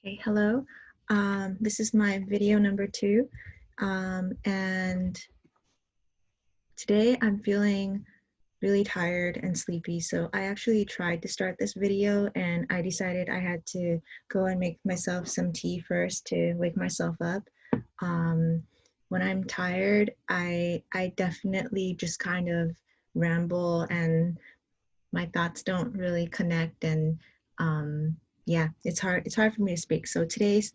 Okay, hello. This is my video number 2. And today I'm feeling really tired and sleepy. So I actually tried to start this video and I decided I had to go and make myself some tea first to wake myself up. Um, when I'm tired, I definitely just kind of ramble and my thoughts don't really connect, and yeah, it's hard for me to speak. So today's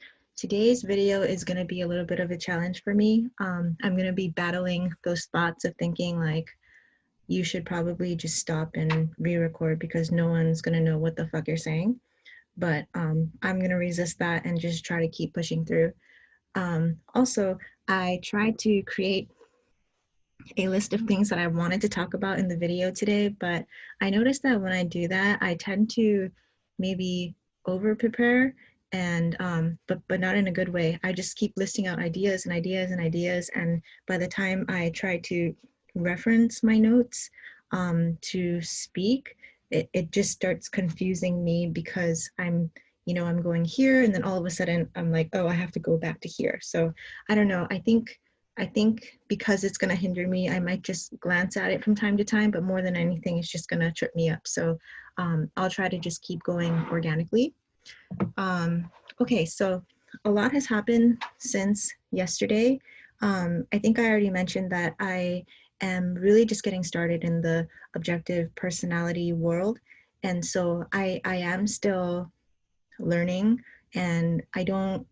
video is going to be a little bit of a challenge for me. I'm going to be battling those thoughts of thinking like you should probably just stop and re-record because no one's going to know what the fuck you're saying. But I'm going to resist that and just try to keep pushing through. Also, I tried to create a list of things that I wanted to talk about in the video today, but I noticed that when I do that, I tend to maybe over prepare, and but not in a good way. I just keep listing out ideas and ideas and ideas, and by the time I try to reference my notes to speak, it just starts confusing me because I'm going here and then all of a sudden I'm like, oh, I have to go back to here. So I don't know. I think because it's going to hinder me, I might just glance at it from time to time, but more than anything, it's just going to trip me up. So I'll try to just keep going organically. Okay, so a lot has happened since yesterday. I think I already mentioned that I am really just getting started in the objective personality world. And so I am still learning, and I don't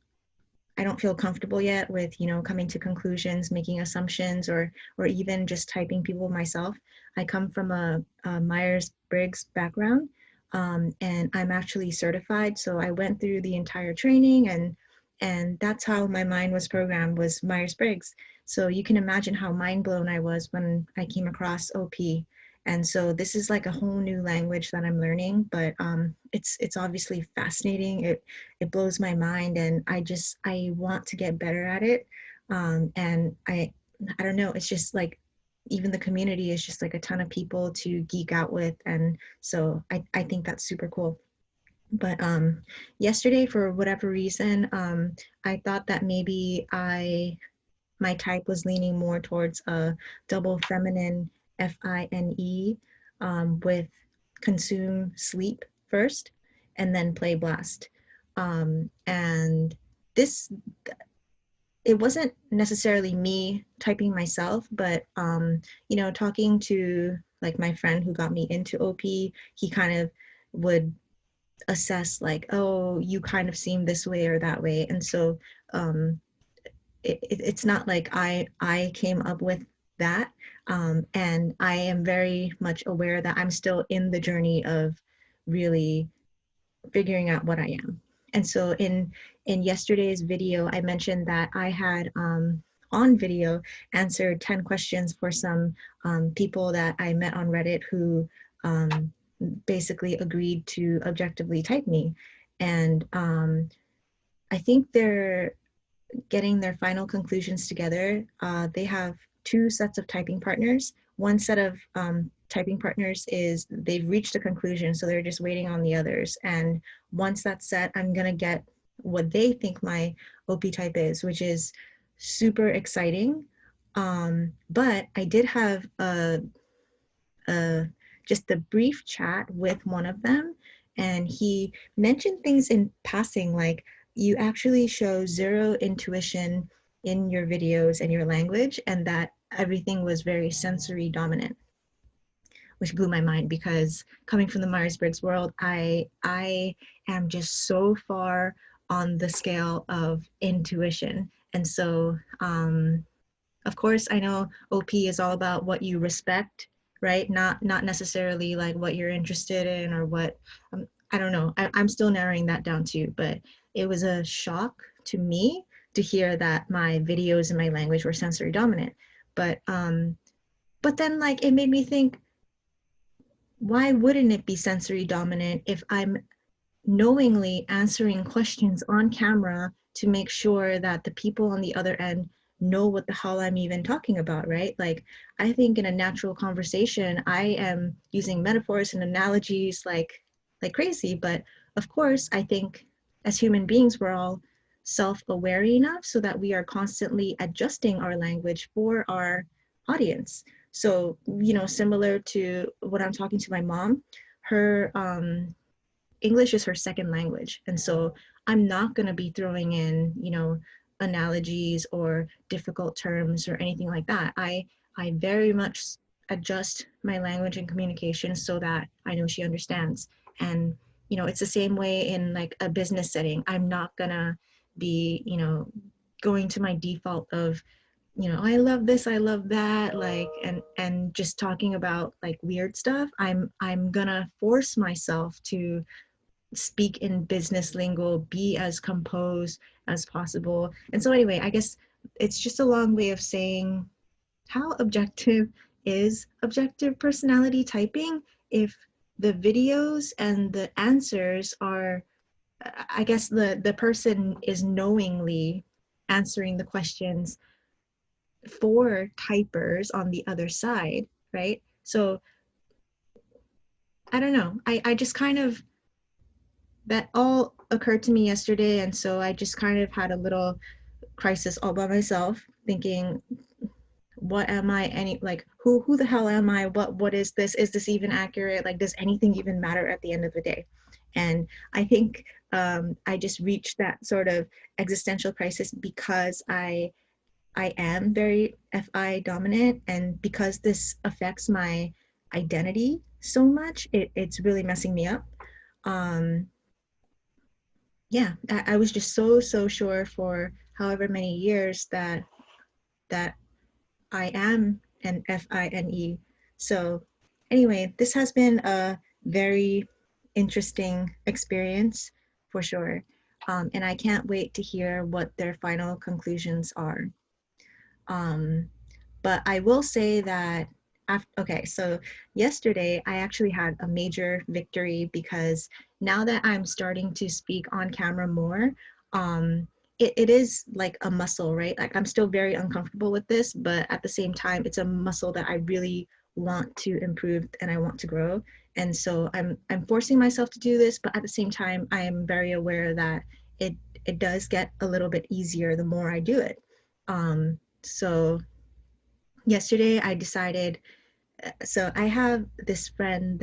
feel comfortable yet with, coming to conclusions, making assumptions, or even just typing people myself. I come from a Myers-Briggs background, and I'm actually certified. So I went through the entire training, and that's how my mind was programmed, was Myers-Briggs. So you can imagine how mind blown I was when I came across OP. And so this is like a whole new language that I'm learning, but it's obviously fascinating. It blows my mind, and I want to get better at it. And I don't know, it's just like even the community is just like a ton of people to geek out with, and so I think that's super cool. But yesterday, for whatever reason, I thought that maybe my type was leaning more towards a double feminine, FINE, with consume sleep first and then play blast. And this, it wasn't necessarily me typing myself, but talking to like my friend who got me into OP, he kind of would assess like, oh, you kind of seem this way or that way. And so um, it's not like I came up with that. And I am very much aware that I'm still in the journey of really figuring out what I am. And so in yesterday's video, I mentioned that I had on video answered 10 questions for some people that I met on Reddit who basically agreed to objectively type me. And I think they're getting their final conclusions together. They have two sets of typing partners. One set of typing partners is they've reached a conclusion, so they're just waiting on the others. And once that's set, I'm gonna get what they think my OP type is, which is super exciting. But I did have a just a brief chat with one of them, and he mentioned things in passing like you actually show zero intuition in your videos and your language, and that everything was very sensory dominant, which blew my mind because coming from the Myers-Briggs world, I am just so far on the scale of intuition. And so of course, I know OP is all about what you respect, right? Not necessarily like what you're interested in or what, I don't know. I'm still narrowing that down too, but it was a shock to me to hear that my videos and my language were sensory dominant. But then like it made me think, why wouldn't it be sensory dominant if I'm knowingly answering questions on camera to make sure that the people on the other end know what the hell I'm even talking about, right? Like, I think in a natural conversation, I am using metaphors and analogies like crazy, but of course, I think as human beings, we're all self-aware enough so that we are constantly adjusting our language for our audience. So, similar to when I'm talking to my mom, her English is her second language. And so I'm not going to be throwing in, analogies or difficult terms or anything like that. I very much adjust my language and communication so that I know she understands. And, it's the same way in like a business setting. I'm not going to be, going to my default of, I love this, I love that, like, and just talking about like weird stuff. I'm gonna force myself to speak in business lingo, be as composed as possible. And so anyway, I guess it's just a long way of saying how objective is objective personality typing if the videos and the answers are, I guess the person is knowingly answering the questions for typers on the other side, right? So I don't know. I just kind of, that all occurred to me yesterday. And so I just kind of had a little crisis all by myself, thinking, what am I, like, who the hell am I? What is this? Is this even accurate? Like, does anything even matter at the end of the day? And I think I just reached that sort of existential crisis because I am very FI dominant, and because this affects my identity so much, it's really messing me up. Um, yeah, I was just so sure for however many years that I am an FINE. So anyway, this has been a very interesting experience for sure. And I can't wait to hear what their final conclusions are. Um, but I will say that okay, so yesterday I actually had a major victory because now that I'm starting to speak on camera more, it is like a muscle, right? Like I'm still very uncomfortable with this, but at the same time, it's a muscle that I really want to improve and I want to grow. And so I'm forcing myself to do this, but at the same time, I am very aware that it it does get a little bit easier the more I do it. So yesterday I decided, so I have this friend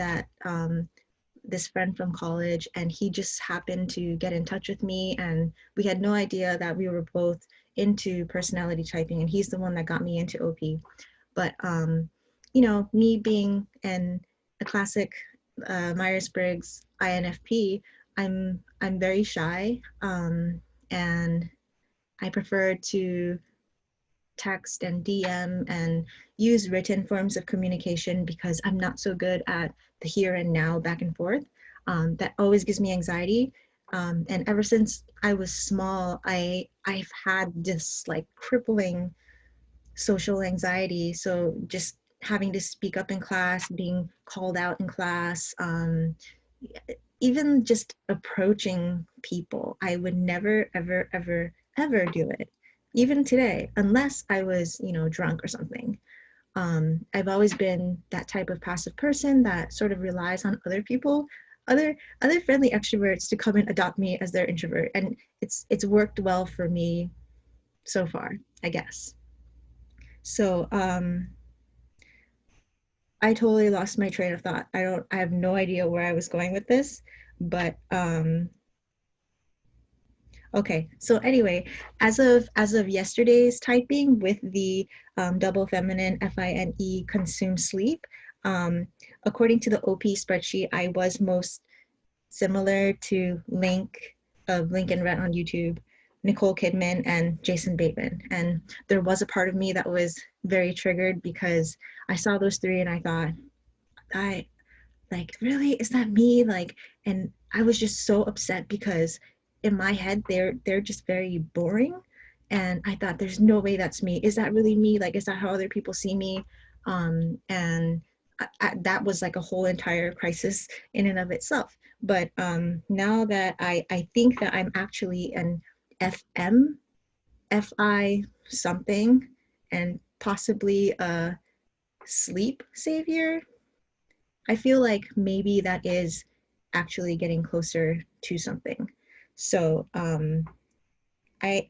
from college, and he just happened to get in touch with me, and we had no idea that we were both into personality typing, and he's the one that got me into OP. But me being a classic Myers-Briggs INFP, I'm very shy, and I prefer to text and DM and use written forms of communication because I'm not so good at the here and now back and forth. That always gives me anxiety. And ever since I was small, I've had this like crippling social anxiety. So just having to speak up in class, being called out in class, even just approaching people, I would never, ever do it. Even today, unless I was, drunk or something. I've always been that type of passive person that sort of relies on other people, other friendly extroverts to come and adopt me as their introvert, and it's worked well for me so far, I guess. So I totally lost my train of thought. I have no idea where I was going with this, but okay. So anyway, as of yesterday's typing with the double feminine FINE consume sleep, according to the OP spreadsheet, I was most similar to Link of Link and Rhett on YouTube, Nicole Kidman, and Jason Bateman. And there was a part of me that was very triggered because I saw those three and I thought, I like, really, is that me? Like, and I was just so upset because in my head they're just very boring, and I thought, there's no way that's me. Is that really me? Like, is that how other people see me? And that was like a whole entire crisis in and of itself. But now that I think that I'm actually an FM, FI something, and possibly a sleep savior, I feel like maybe that is actually getting closer to something. So I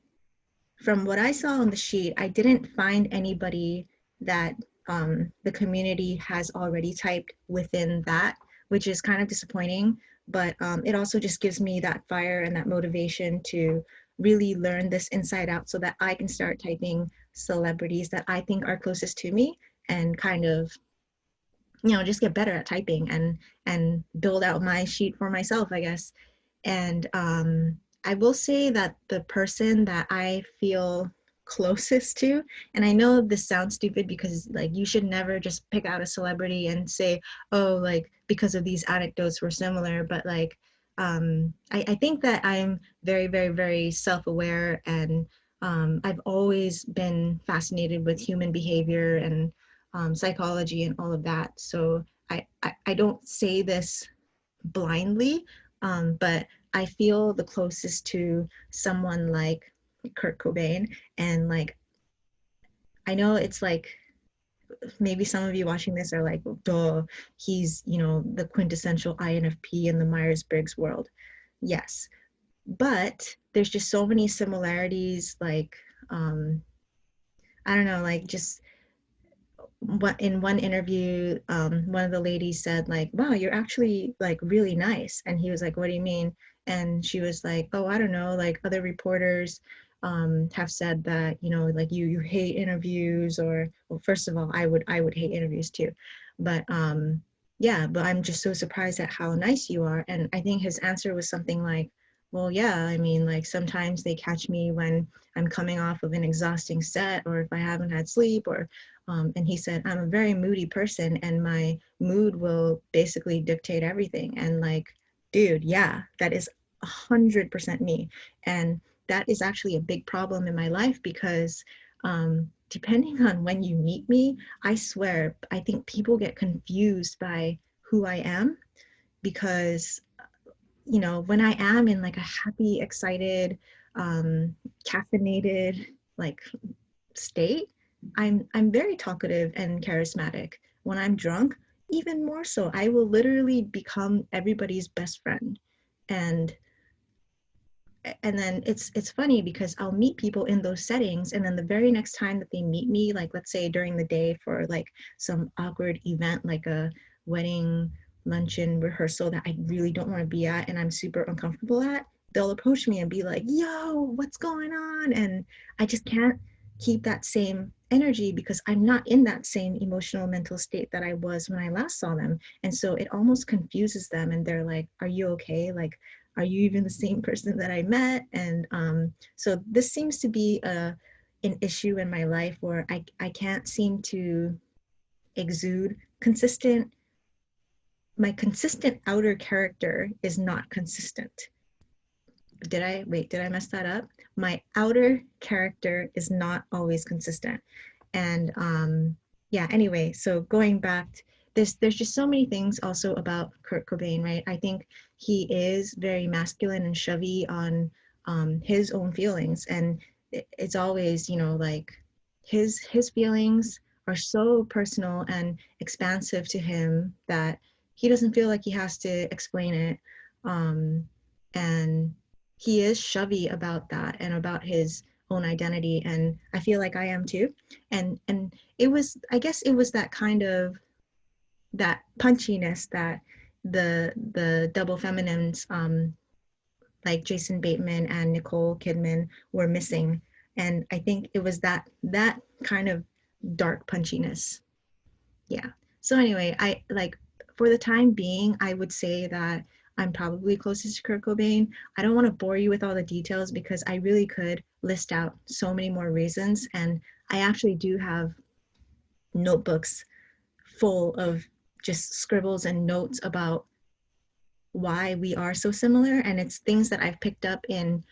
from what I saw on the sheet, I didn't find anybody that the community has already typed within that, which is kind of disappointing. But it also just gives me that fire and that motivation to really learn this inside out so that I can start typing celebrities that I think are closest to me and kind of, you know, just get better at typing and build out my sheet for myself, I guess. And I will say that the person that I feel closest to, and I know this sounds stupid because like you should never just pick out a celebrity and say, oh, like because of these anecdotes we're similar, but like I think that I'm very, very, very self-aware, and I've always been fascinated with human behavior and psychology and all of that. So I don't say this blindly, but I feel the closest to someone like Kurt Cobain. And like, I know it's like maybe some of you watching this are like, duh, he's, you know, the quintessential INFP in the Myers-Briggs world. Yes, but there's just so many similarities, like, I don't know, like just in one interview, one of the ladies said like, wow, you're actually like really nice. And he was like, what do you mean? And she was like, oh, I don't know, like other reporters have said that, you know, like you hate interviews, or well, first of all, I would hate interviews too. But yeah, but I'm just so surprised at how nice you are. And I think his answer was something like, well, yeah, I mean, like sometimes they catch me when I'm coming off of an exhausting set, or if I haven't had sleep, or and he said, I'm a very moody person and my mood will basically dictate everything. And like, dude, yeah, that is 100% me. And that is actually a big problem in my life because depending on when you meet me, I swear, I think people get confused by who I am because, you know, when I am in like a happy, excited, caffeinated, like state, I'm very talkative and charismatic. When I'm drunk, even more so. I will literally become everybody's best friend. And and then it's funny because I'll meet people in those settings, and then the very next time that they meet me, like let's say during the day for like some awkward event like a wedding luncheon rehearsal that I really don't want to be at and I'm super uncomfortable at, they'll approach me and be like, yo, what's going on? And I just can't keep that same energy because I'm not in that same emotional mental state that I was when I last saw them. And so it almost confuses them, and they're like, are you okay? Like, are you even the same person that I met? And so this seems to be an issue in my life where I can't seem to exude consistent, my consistent outer character is not consistent. Did I mess that up? My outer character is not always consistent. And yeah, anyway, so going back, there's just so many things also about Kurt Cobain, right? I think he is very masculine and shovey on his own feelings, and it's always, you know, like his feelings are so personal and expansive to him that he doesn't feel like he has to explain it. And he is shovey about that and about his own identity, and I feel like I am too. And it was, I guess it was that kind of that punchiness that the double feminines like Jason Bateman and Nicole Kidman were missing. And I think it was that kind of dark punchiness. Yeah. So anyway, I like, for the time being, I would say that I'm probably closest to Kurt Cobain. I don't want to bore you with all the details because I really could list out so many more reasons. And I actually do have notebooks full of just scribbles and notes about why we are so similar. And it's things that I've picked up in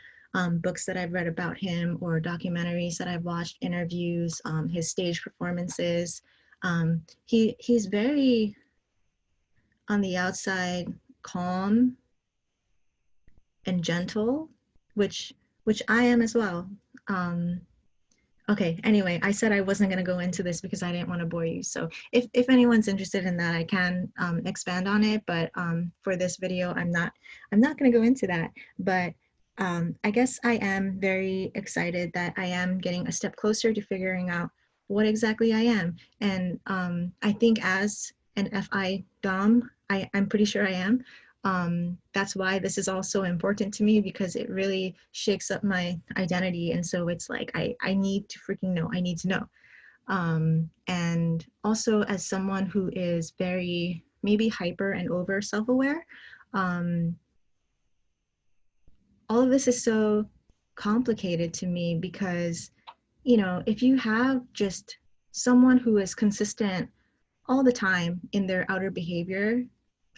books that I've read about him, or documentaries that I've watched, interviews, his stage performances. He's very on the outside calm and gentle, which which I am as well. Um, okay, anyway, I said I wasn't going to go into this because I didn't want to bore you. So if anyone's interested in that, I can expand on it. But for this video, I'm not going to go into that. But I guess I am very excited that I am getting a step closer to figuring out what exactly I am. And I think as an FI Dom, I'm pretty sure I am. That's why this is all so important to me, because it really shakes up my identity. And so it's like, I need to freaking know, I need to know. And also as someone who is very maybe hyper and over self-aware, um, all of this is so complicated to me because, you know, if you have just someone who is consistent all the time in their outer behavior,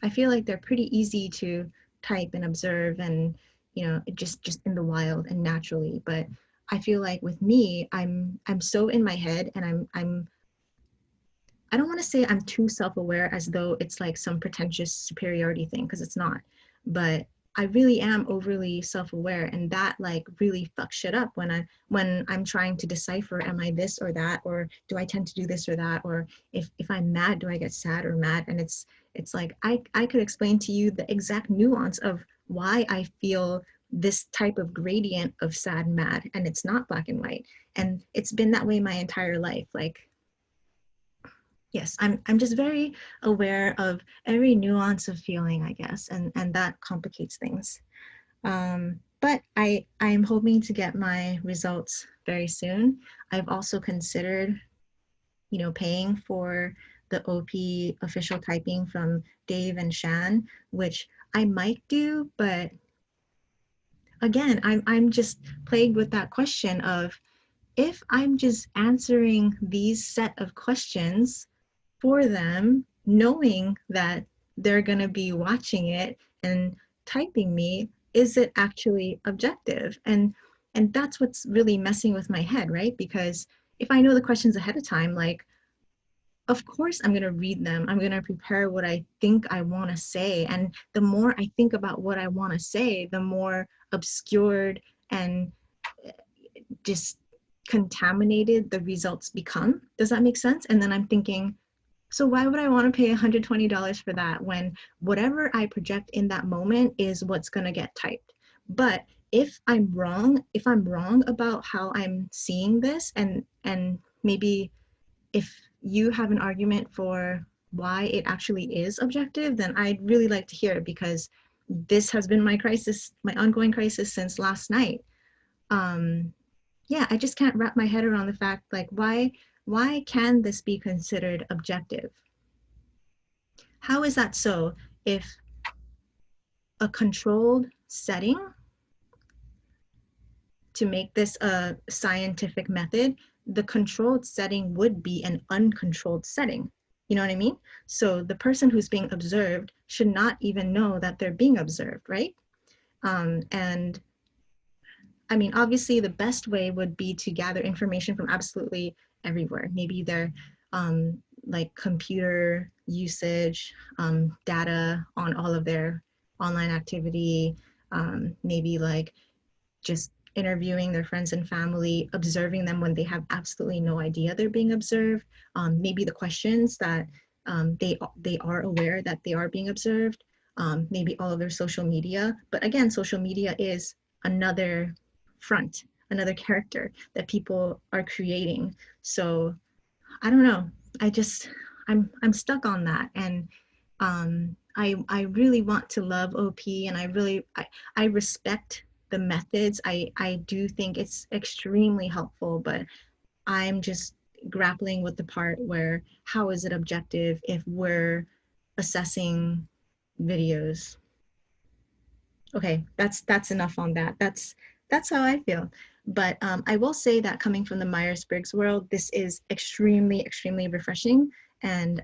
I feel like they're pretty easy to type and observe and, you know, just in the wild and naturally. But I feel like with me, I'm so in my head, and I don't want to say I'm too self-aware as though it's like some pretentious superiority thing, because it's not. But I really am overly self-aware, and that like really fucks shit up when I'm trying to decipher, am I this or that, or do I tend to do this or that, or if I'm mad, do I get sad or mad? And it's like I could explain to you the exact nuance of why I feel this type of gradient of sad and mad, and it's not black and white. And it's been that way my entire life. Like, yes, I'm just very aware of every nuance of feeling, I guess, and that complicates things. But I'm hoping to get my results very soon. I've also considered, you know, paying for the OP official typing from Dave and Shan, which I might do, but again, I'm just plagued with that question of, if I'm just answering these set of questions for them, knowing that they're going to be watching it and typing me, is it actually objective? And that's what's really messing with my head, right? Because if I know the questions ahead of time, like, of course I'm going to read them, I'm going to prepare what I think I want to say, and the more I think about what I want to say, the more obscured and just contaminated the results become. Does that make sense? And then I'm thinking, so why would I want to pay $120 for that when whatever I project in that moment is what's going to get typed? But if I'm wrong about how I'm seeing this, and maybe if you have an argument for why it actually is objective, then I'd really like to hear it, because this has been my crisis, my ongoing crisis since last night. Um, yeah, I just can't wrap my head around the fact, like, why can this be considered objective? How is that so if a controlled setting to make this a scientific method, the controlled setting would be an uncontrolled setting? You know what I mean? So the person who's being observed should not even know that they're being observed, right? And I mean, obviously the best way would be to gather information from absolutely everywhere. Maybe their like computer usage, data on all of their online activity, maybe like just interviewing their friends and family, observing them when they have absolutely no idea they're being observed. Maybe the questions that they are aware that they are being observed. Maybe all of their social media. But again, social media is another front, another character that people are creating. So I don't know. I just I'm stuck on that, and I really want to love OP, and I respect the methods. I do think it's extremely helpful, but I'm just grappling with the part where, how is it objective if we're assessing videos? Okay, that's enough on that. That's how I feel. But I will say that coming from the Myers-Briggs world, this is extremely refreshing. And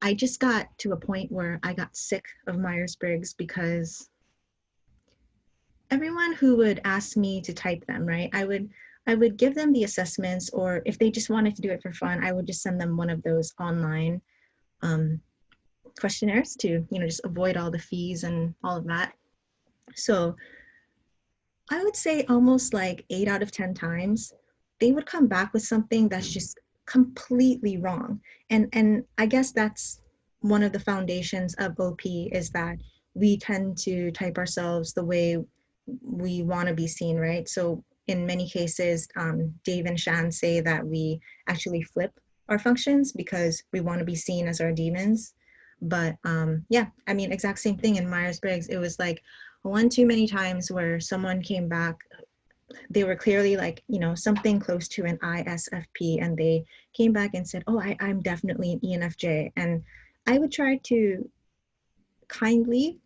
I just got to a point where I got sick of Myers-Briggs, because everyone who would ask me to type them, right? I would give them the assessments, or if they just wanted to do it for fun, I would just send them one of those online um, questionnaires to, you know, just avoid all the fees and all of that. So I would say almost like 8 out of 10 times, they would come back with something that's just completely wrong. And I guess that's one of the foundations of OP, is that we tend to type ourselves the way we want to be seen, right? So in many cases, Dave and Shan say that we actually flip our functions because we want to be seen as our demons. But yeah, I mean, exact same thing in Myers-Briggs. It was like one too many times where someone came back, they were clearly like, you know, something close to an ISFP, and they came back and said, oh, I'm definitely an ENFJ. And I would try to kindly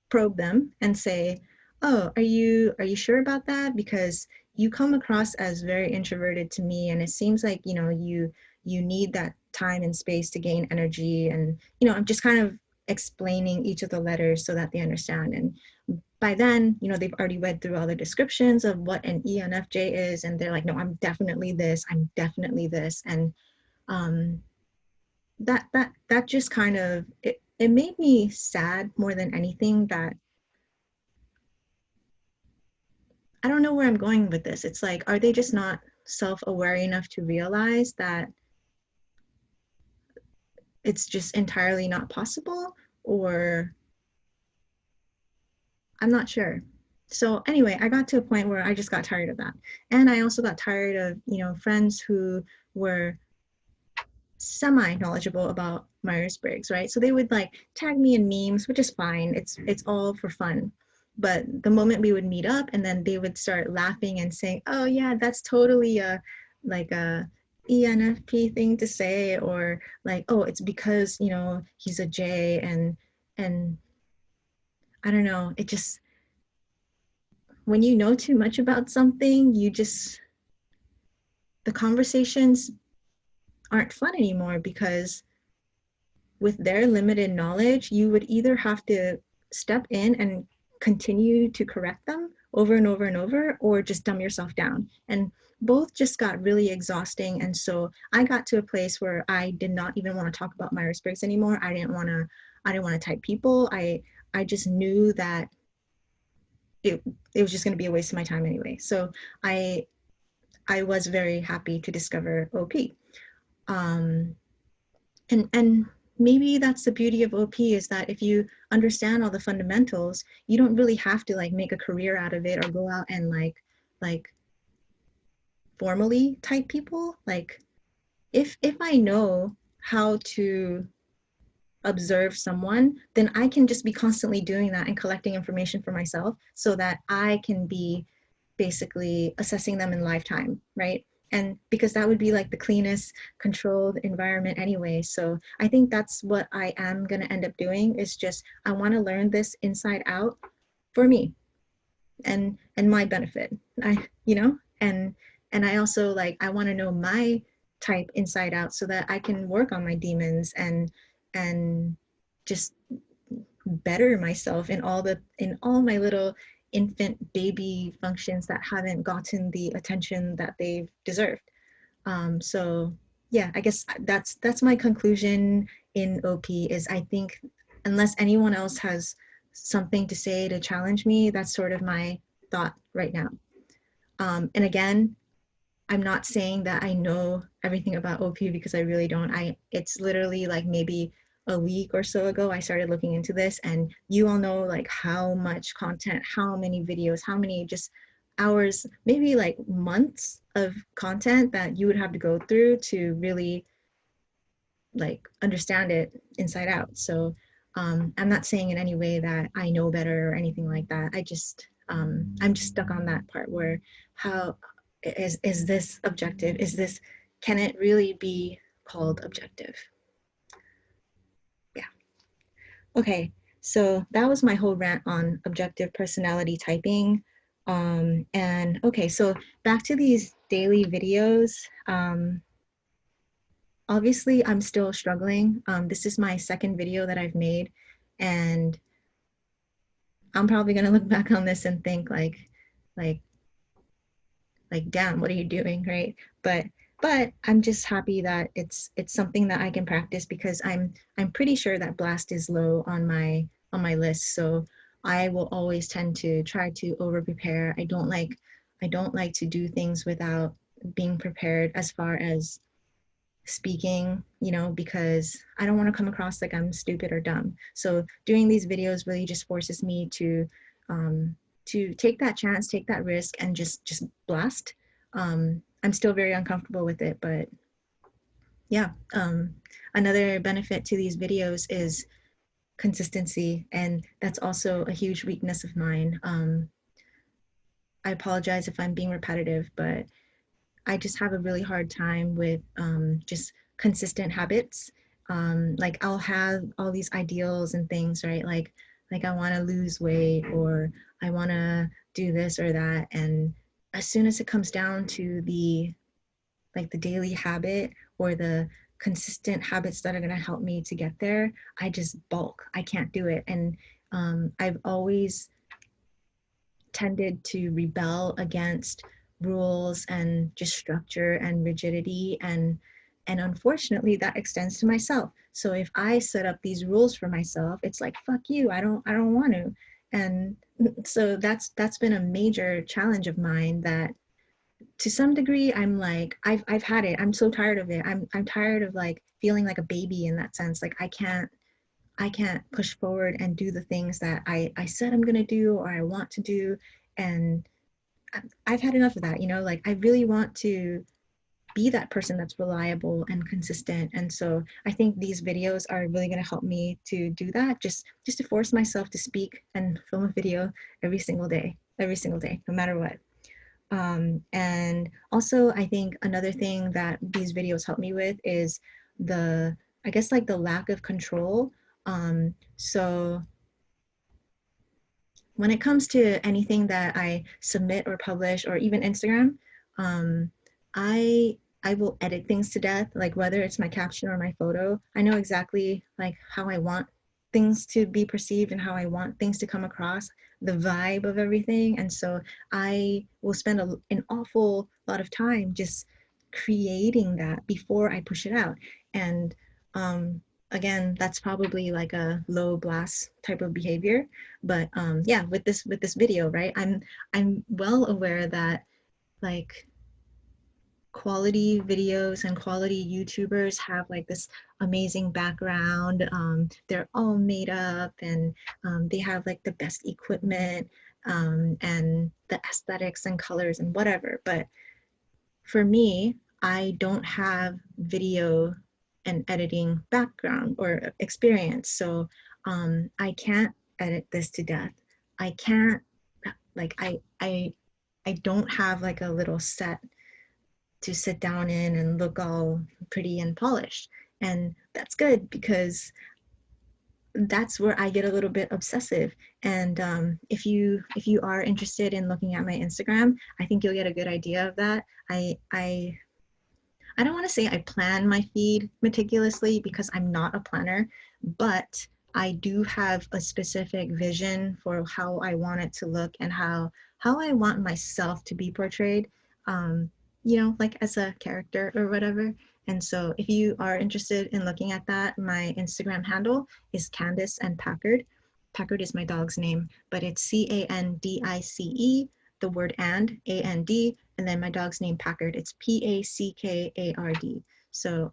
probe them and say, oh, are you sure about that? Because you come across as very introverted to me, and it seems like, you know, you need that time and space to gain energy. And, you know, I'm just kind of explaining each of the letters so that they understand. And by then, you know, they've already read through all the descriptions of what an ENFJ is, and they're like, no, I'm definitely this, I'm definitely this. And um that just kind of, it made me sad more than anything, that I don't know where I'm going with this. It's like, are they just not self-aware enough to realize that it's just entirely not possible? Or I'm not sure. So anyway, I got to a point where I just got tired of that. And I also got tired of, you know, friends who were semi-knowledgeable about Myers-Briggs, right? So they would like tag me in memes, which is fine. It's all for fun. But the moment we would meet up, and then they would start laughing and saying, "Oh yeah, that's totally a like a ENFP thing to say," or like, "Oh, it's because, you know, he's a J," and I don't know, it just, when you know too much about something, you just, the conversations aren't fun anymore, because with their limited knowledge, you would either have to step in and continue to correct them over and over and over, or just dumb yourself down. And both just got really exhausting. And so I got to a place where I did not even want to talk about Myers-Briggs anymore. I didn't want to type people. I just knew that it was just going to be a waste of my time anyway. So I I was very happy to discover OP. Um, and maybe that's the beauty of OP, is that if you understand all the fundamentals, you don't really have to like make a career out of it, or go out and like formally type people. Like, if I know how to observe someone, then I can just be constantly doing that and collecting information for myself, so that I can be basically assessing them in lifetime, right? And because that would be like the cleanest, controlled environment anyway. So I think that's what I am going to end up doing, is just, I want to learn this inside out for me, and my benefit. And I also, like, I want to know my type inside out, so that I can work on my demons, and just better myself in all my little infant baby functions that haven't gotten the attention that they've deserved. So yeah, I guess that's my conclusion in OP, is I think, unless anyone else has something to say to challenge me, that's sort of my thought right now. And again, I'm not saying that I know everything about OP, because I really don't. It's literally like maybe a week or so ago I started looking into this, and you all know like how much content, how many videos, how many just hours, maybe like months of content that you would have to go through to really like understand it inside out. So I'm not saying in any way that I know better or anything like that. I'm just stuck on that part where, how is this objective? Can it really be called objective? Yeah. Okay. So that was my whole rant on objective personality typing. And okay, so back to these daily videos. Obviously, I'm still struggling. This is my second video that I've made, and I'm probably gonna look back on this and think like, damn, what are you doing, right? But I'm just happy that it's something that I can practice, because I'm pretty sure that blast is low on my list. So I will always tend to try to over prepare. I don't like to do things without being prepared, as far as speaking, because I don't want to come across like I'm stupid or dumb. So doing these videos really just forces me to to take that chance, take that risk, and just blast. I'm still very uncomfortable with it, but yeah. Another benefit to these videos is consistency, and that's also a huge weakness of mine. I apologize if I'm being repetitive, but I just have a really hard time with just consistent habits. Like I'll have all these ideals and things, right? Like I want to lose weight, or I want to do this or that, and as soon as it comes down to the daily habit or the consistent habits that are going to help me to get there, I just bulk. I can't do it, and I've always tended to rebel against rules and just structure and rigidity, and unfortunately that extends to myself. So if I set up these rules for myself, it's like, fuck you, I don't want to. And so that's been a major challenge of mine, that to some degree I'm like, I've had it. I'm so tired of it. I'm tired of like feeling like a baby in that sense. Like I can't push forward and do the things that I said I'm gonna do or I want to do. And I've had enough of that, like I really want to be that person that's reliable and consistent. And so I think these videos are really going to help me to do that, just to force myself to speak and film a video every single day, no matter what. And also I think another thing that these videos help me with is I guess like the lack of control. So when it comes to anything that I submit or publish, or even Instagram, um, I will edit things to death. Like whether it's my caption or my photo, I know exactly like how I want things to be perceived and how I want things to come across, the vibe of everything. And so I will spend an awful lot of time just creating that before I push it out. And again, that's probably like a low blast type of behavior. But yeah, with this video, right, I'm well aware that like quality videos and quality YouTubers have like this amazing background. They're all made up, and they have like the best equipment, and the aesthetics and colors and whatever. But for me, I don't have video and editing background or experience. So I can't edit this to death. I can't, like, I don't have like a little set to sit down in and look all pretty and polished. And that's good, because that's where I get a little bit obsessive. And if you are interested in looking at my Instagram, I think you'll get a good idea of that. I don't want to say I plan my feed meticulously, because I'm not a planner, but I do have a specific vision for how I want it to look, and how I want myself to be portrayed, like as a character or whatever. And so if you are interested in looking at that, my Instagram handle is Candice and Packard. Packard is my dog's name, but it's Candice, the word and then my dog's name Packard. It's Packard. So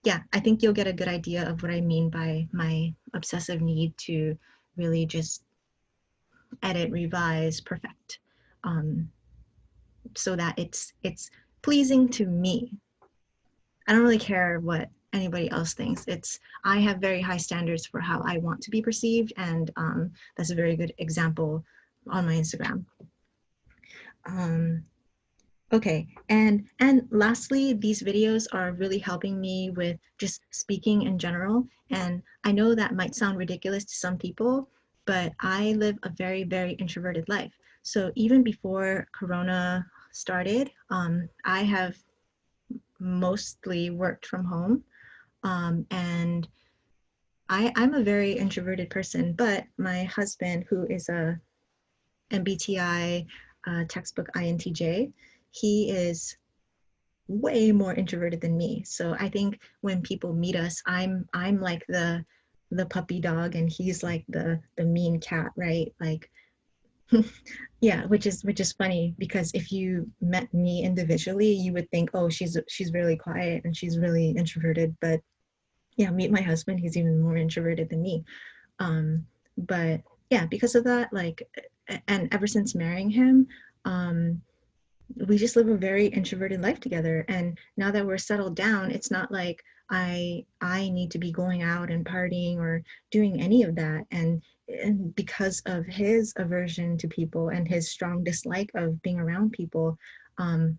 yeah, I think you'll get a good idea of what I mean by my obsessive need to really just edit, revise, perfect, so that it's pleasing to me. I don't really care what anybody else thinks. I have very high standards for how I want to be perceived, and that's a very good example on my Instagram. Okay, and lastly, these videos are really helping me with just speaking in general. And I know that might sound ridiculous to some people, but I live a very, very introverted life. So even before Corona started, I have mostly worked from home. And I'm a very introverted person, but my husband, who is a MBTI textbook INTJ, he is way more introverted than me. So I think when people meet us, I'm like the puppy dog, and he's like the mean cat, right? Like yeah, which is funny, because if you met me individually, you would think, oh, she's really quiet and she's really introverted. But yeah, meet my husband, he's even more introverted than me. But yeah, because of that, like, and ever since marrying him, we just live a very introverted life together. And now that we're settled down, it's not like I need to be going out and partying or doing any of that. And because of his aversion to people and his strong dislike of being around people,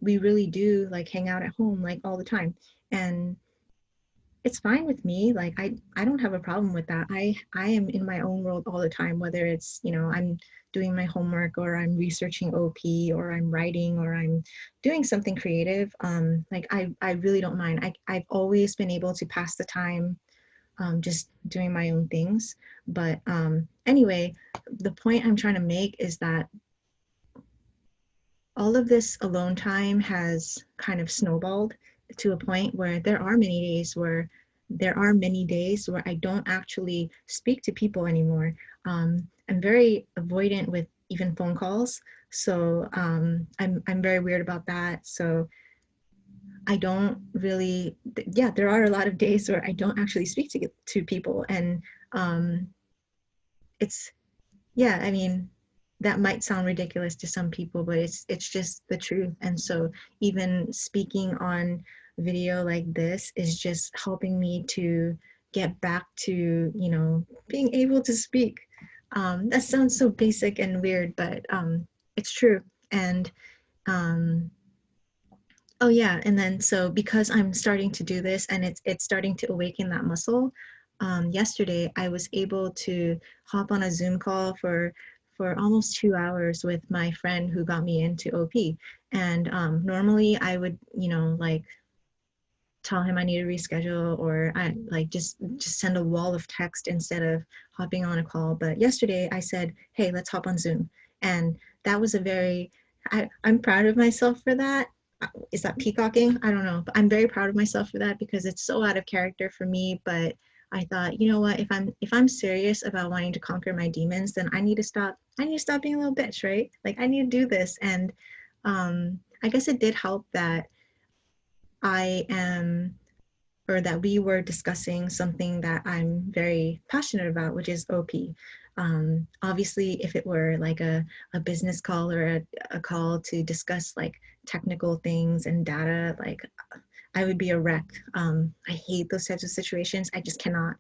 we really do like hang out at home like all the time. And it's fine with me. Like I don't have a problem with that. I am in my own world all the time, whether it's, you know, I'm doing my homework or I'm researching OP or I'm writing or I'm doing something creative. Like I really don't mind. I've always been able to pass the time just doing my own things. But anyway, the point I'm trying to make is that all of this alone time has kind of snowballed to a point where there are many days where I don't actually speak to people anymore. I'm very avoidant with even phone calls, so I'm very weird about that. So I don't really, yeah, there are a lot of days where I don't actually speak to people, and um, it's yeah, I mean, that might sound ridiculous to some people, but it's just the truth. And so even speaking on video like this is just helping me to get back to, you know, being able to speak. That sounds so basic and weird, but it's true. And um, oh yeah, and then so because I'm starting to do this and it's starting to awaken that muscle, yesterday I was able to hop on a Zoom call for almost 2 hours with my friend who got me into OP. And normally I would, you know, like tell him I need to reschedule or I like just send a wall of text instead of hopping on a call. But yesterday I said, hey, let's hop on Zoom. And that was a very I'm proud of myself for that. Is that peacocking? I don't know. But I'm very proud of myself for that because it's so out of character for me. But I thought, you know what, if I'm serious about wanting to conquer my demons, then I need to stop being a little bitch, right? Like I need to do this. And I guess it did help that I am or that we were discussing something that I'm very passionate about, which is OP. Obviously, if it were like a business call or a call to discuss like technical things and data, like I would be a wreck. I hate those types of situations. I just cannot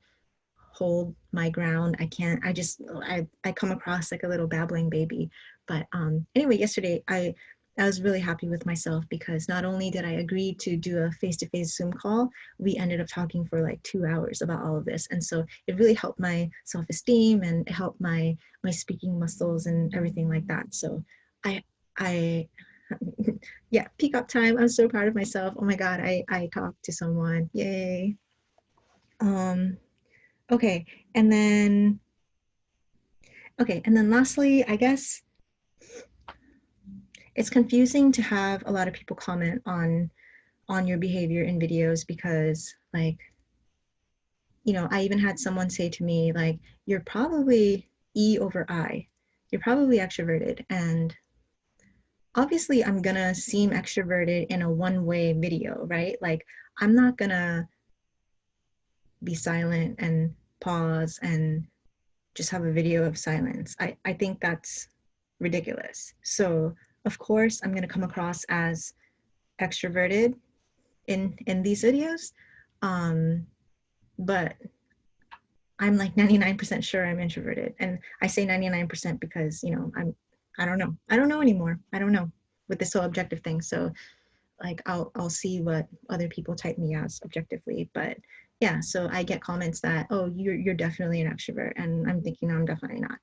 hold my ground. I can't, I come across like a little babbling baby. But anyway, yesterday I was really happy with myself because not only did I agree to do a face-to-face Zoom call, we ended up talking for like 2 hours about all of this. And so it really helped my self-esteem and it helped my speaking muscles and everything like that. So I I yeah, peacock time. I'm so proud of myself. Oh my God, I talked to someone. Yay. Um, Okay, and then lastly, I guess it's confusing to have a lot of people comment on your behavior in videos because like, you know, I even had someone say to me like, you're probably E over I. You're probably extroverted and obviously I'm gonna seem extroverted in a one-way video, right? Like I'm not gonna be silent and pause and just have a video of silence. I think that's ridiculous. So of course I'm gonna come across as extroverted in these videos. Um, but I'm like 99% sure I'm introverted. And I say 99% because, you know, I don't know. I don't know anymore. I don't know with this whole objective thing. So like I'll see what other people type me as objectively. But yeah, so I get comments that, oh, you're definitely an extrovert. And I'm thinking, no, I'm definitely not.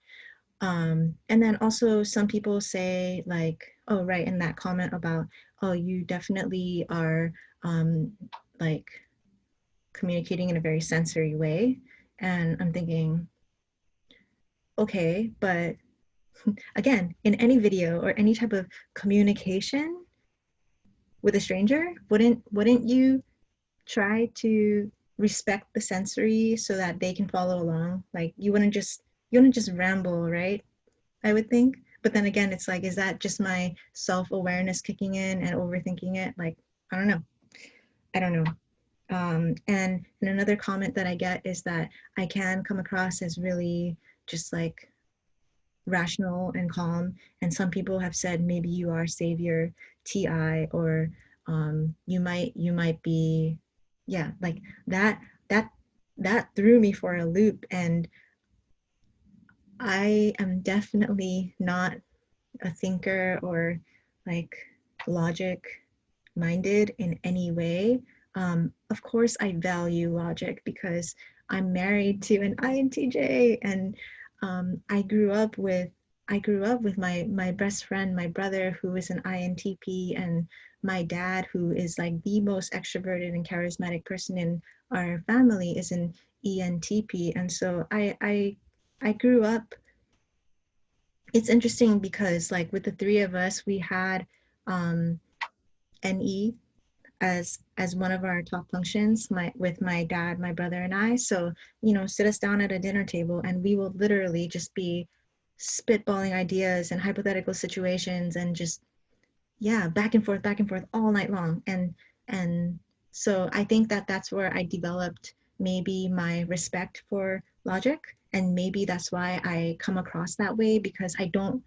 And then also some people say like, oh, right, in that comment about, oh, you definitely are like communicating in a very sensory way. And I'm thinking, okay, but again, in any video or any type of communication with a stranger, wouldn't you try to respect the sensory so that they can follow along? Like you wouldn't just ramble, right? I would think. But then again, it's like, is that just my self-awareness kicking in and overthinking it? Like, I don't know. I don't know. And another comment that I get is that I can come across as really just like rational and calm, and some people have said maybe you are savior TI, or you might be, yeah, like that that threw me for a loop, and I am definitely not a thinker or like logic minded in any way. Of course, I value logic because I'm married to an INTJ, and I grew up with my best friend, my brother, who is an INTP, and my dad, who is like the most extroverted and charismatic person in our family, is an ENTP, and so I grew up. It's interesting because like with the three of us, we had um, NE as one of our top functions, my dad, my brother, and I. So, sit us down at a dinner table and we will literally just be spitballing ideas and hypothetical situations, and just, yeah, back and forth all night long. And so I think that that's where I developed maybe my respect for logic, and maybe that's why I come across that way, because I don't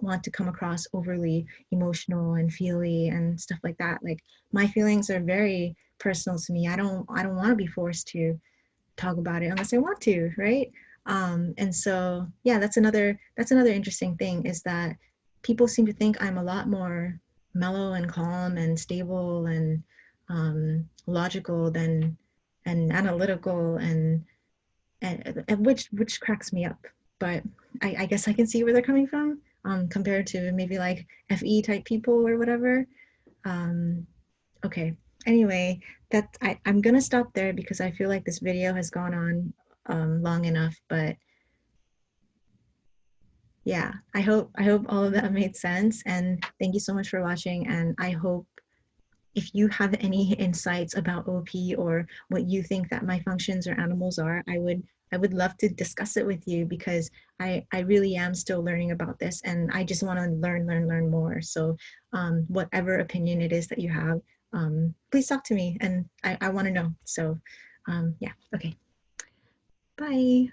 want to come across overly emotional and feely and stuff like that. Like, my feelings are very personal to me. I don't want to be forced to talk about it unless I want to, right? And so, yeah, that's another interesting thing, is that people seem to think I'm a lot more mellow and calm and stable and logical than and analytical, and which cracks me up. But I guess I can see where they're coming from, compared to maybe like FE type people or whatever. Um, Okay. Anyway, I'm gonna stop there because I feel like this video has gone on long enough. But yeah, I hope all of that made sense. And thank you so much for watching. And I hope, if you have any insights about OP, or what you think that my functions or animals are, I would love to discuss it with you, because I really am still learning about this, and I just want to learn more. So whatever opinion it is that you have, please talk to me, and I want to know. So yeah, okay, bye.